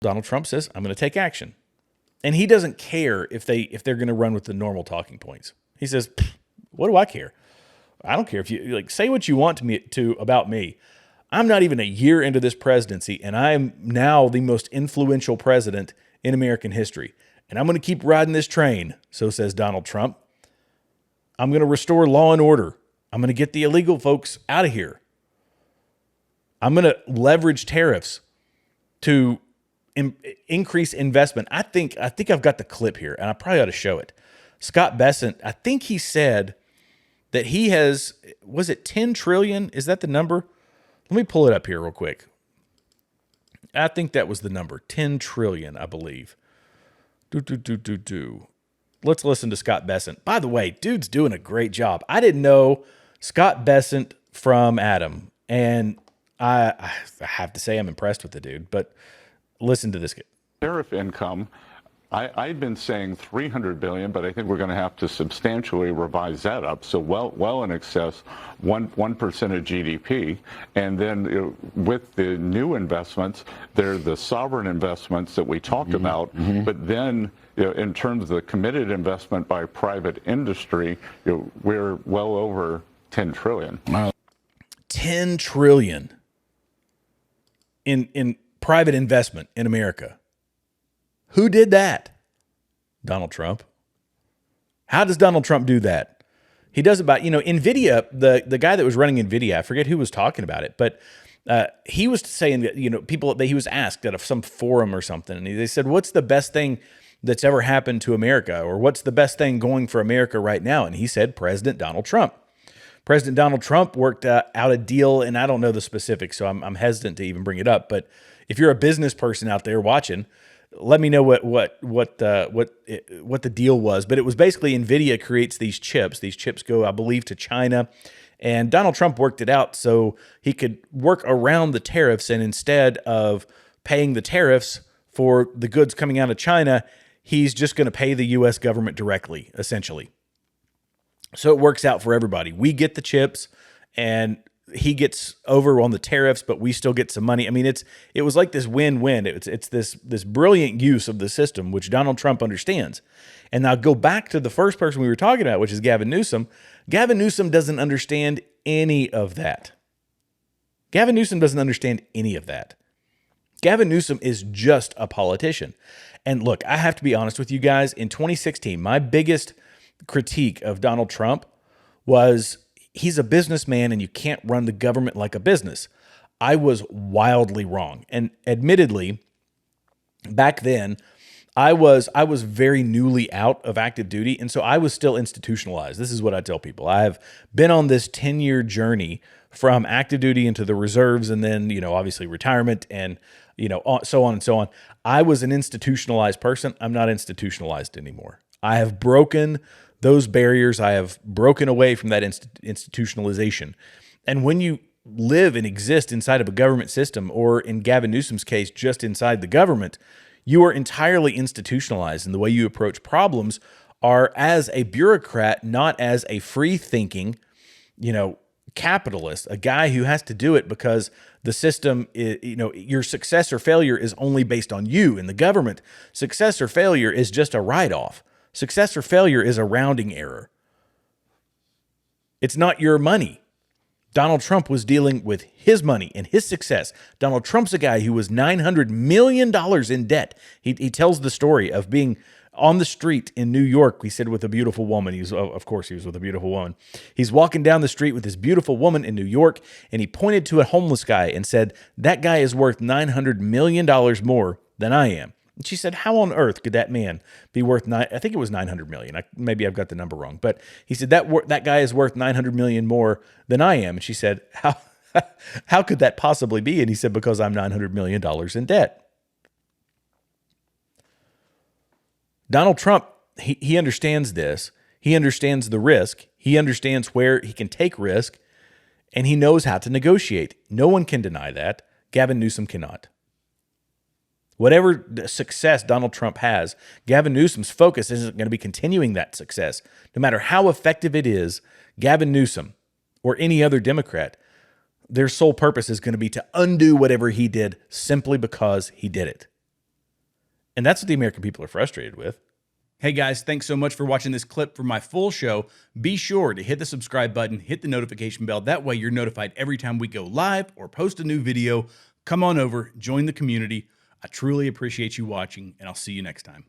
Donald Trump says, I'm going to take action. And he doesn't care if they're going to run with the normal talking points. He says, what do I care? I don't care if you say what you want to about me. I'm not even a year into this presidency, and I am now the most influential president in American history. And I'm going to keep riding this train, so says Donald Trump. I'm going to restore law and order. I'm going to get the illegal folks out of here. I'm going to leverage tariffs to increase investment. I think I've got the clip here, and I probably ought to show it. Scott Bessent, I think he said that he has, was it 10 trillion? Is that the number? Let me pull it up here real quick. I think that was the number, 10 trillion, I believe. Let's listen to Scott Bessent. By the way, dude's doing a great job. I didn't know Scott Bessent from Adam, and I have to say I'm impressed with the dude, but listen to this. Tariff income, I've been saying 300 billion, but I think we're going to have to substantially revise that up. So well in excess, 1% of GDP. And then with the new investments, they're the sovereign investments that we talked about. But then in terms of the committed investment by private industry, we're well over 10 trillion. Wow. 10 trillion in private investment in America. Who did that? Donald Trump. How does Donald Trump do that? He does it by, NVIDIA, the guy that was running NVIDIA, I forget who was talking about it, but he was saying that, he was asked at some forum or something, and they said, what's the best thing that's ever happened to America? Or what's the best thing going for America right now? And he said, President Donald Trump. President Donald Trump worked out a deal, and I don't know the specifics, so I'm hesitant to even bring it up. But if you're a business person out there watching, let me know what the deal was. But it was basically NVIDIA creates these chips. These chips go, I believe, to China, and Donald Trump worked it out so he could work around the tariffs, and instead of paying the tariffs for the goods coming out of China, he's just going to pay the U.S. government directly, essentially. So it works out for everybody. We get the chips, and he gets over on the tariffs, but we still get some money. I mean, it was like this win-win. It's this brilliant use of the system, which Donald Trump understands. And now go back to the first person we were talking about, which is Gavin Newsom. Gavin Newsom doesn't understand any of that. Gavin Newsom doesn't understand any of that. Gavin Newsom is just a politician. And look, I have to be honest with you guys. In 2016, my biggest critique of Donald Trump was he's a businessman and you can't run the government like a business. I was wildly wrong. And admittedly, back then, I was very newly out of active duty, and so I was still institutionalized. This is what I tell people. I have been on this 10-year journey from active duty into the reserves, and then, obviously retirement, and, so on and so on. I was an institutionalized person. I'm not institutionalized anymore. I have broken those barriers. I have broken away from that institutionalization. And when you live and exist inside of a government system, or in Gavin Newsom's case, just inside the government, you are entirely institutionalized, and the way you approach problems are as a bureaucrat, not as a free-thinking, capitalist, a guy who has to do it because the system is, your success or failure is only based on you. In the government, success or failure is just a write-off. Success or failure is a rounding error. It's not your money. Donald Trump was dealing with his money and his success. Donald Trump's a guy who was $900 million in debt. He tells the story of being on the street in New York, he said, with a beautiful woman. Of course, he was with a beautiful woman. He's walking down the street with this beautiful woman in New York, and he pointed to a homeless guy and said, that guy is worth $900 million more than I am. And she said, how on earth could that man be worth I think it was 900 million. Maybe I've got the number wrong, but he said that guy is worth 900 million more than I am. And she said, how could that possibly be? And he said, because I'm $900 million in debt. Donald Trump, he understands this. He understands the risk. He understands where he can take risk, and he knows how to negotiate. No one can deny that. Gavin Newsom cannot. Whatever success Donald Trump has, Gavin Newsom's focus isn't going to be continuing that success. No matter how effective it is, Gavin Newsom or any other Democrat, their sole purpose is going to be to undo whatever he did simply because he did it. And that's what the American people are frustrated with. Hey guys, thanks so much for watching this clip. For my full show, be sure to hit the subscribe button, hit the notification bell. That way you're notified every time we go live or post a new video. Come on over, join the community. I truly appreciate you watching, and I'll see you next time.